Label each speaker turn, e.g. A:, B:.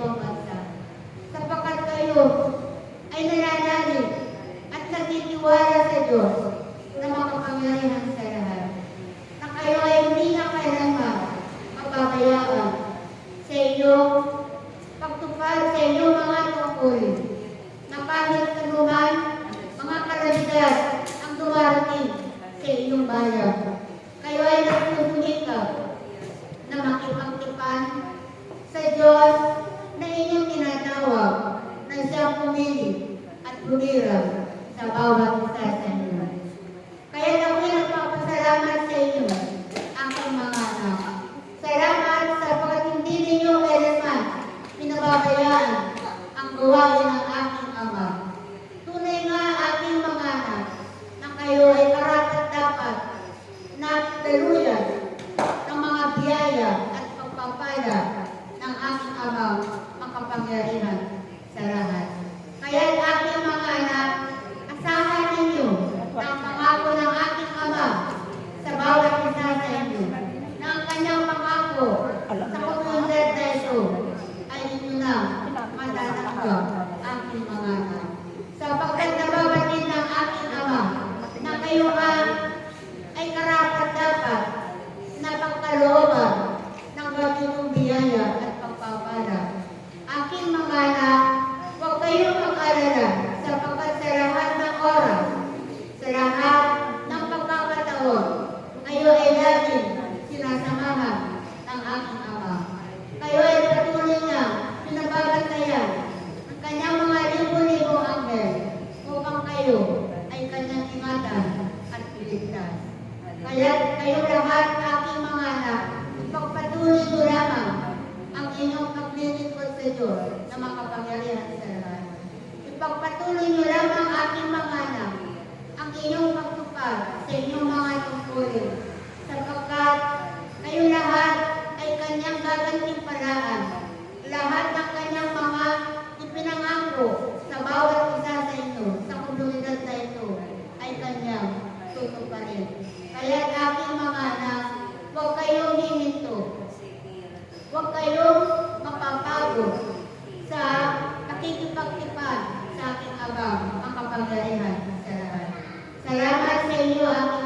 A: ibang bansa. kayo ay nananalig at nagtitiwala sa Diyos na makapangyarihan sa lahat, na kayo ay hindi na kailanman mapabayaan sa inyong pagtupad sa inyong mga tungkulin, na kahit anuman mga kalamidad ang dumarating sa inyong bayan, kayo ay nagsusulikap na makipagtipan sa Diyos na inyong tinatawag na siyang pumili at lumira sa bawat isa sa inyo. Kaya ako'y nagpapasalamat sa inyo, aking mga anak. Salamat sapagkat hindi ninyo kailanman pinababayaan ang gawain ng aking Ama. Tunay nga aking mga anak na kayo ay karapat-dapat na daluyan ng mga biyaya at pagpapala ng aking Ama makapangyarihan sa lahat. Kaya aking mga anak, asahan ninyo ang pangako ng aking Ama sa bawat isa sa inyo, na ang kanyang pangako sa komunidad na ito ay ninyo na matatanggap, aking mga anak. Sapagkat nababatid ng aking Ama na kayo ay karapat-dapat na pagkalooban ng ganitong biyaya at pagpapala. Aking mga anak, huwag kayong mag-alala sapagkat sa lahat ng oras, sa lahat ng pagkakataon, kayo ay laging sinasamahan ng aking Ama. Kayo ay patuloy niya pinababantayan ang kanyang mga libo-libong anghel upang kayo ay kanyang ingatan at piligtas. Kaya kayo lahat, aking mga anak, ipagpatuloy ko lamang ang inyong paglilingkod sa Diyos na makapangyarihan sa lahat. Ipagpatuloy niyo lamang, aking mga anak, ang inyong pagtupad sa inyong mga tungkulin, sapagkat kayo lahat ay kanyang gagantimpalaan. Lahat ng kanyang mga ipinangako sa bawat isa sa inyo, sa komunidad na ito, ay kanyang tutuparin. Kaya aking mga anak, huwag kayong hihinto. Huwag kayong mapapagod sa nakikipagtipan sa aking Ama ang kapangyarihan sa lahat. Salamat sa inyo, aking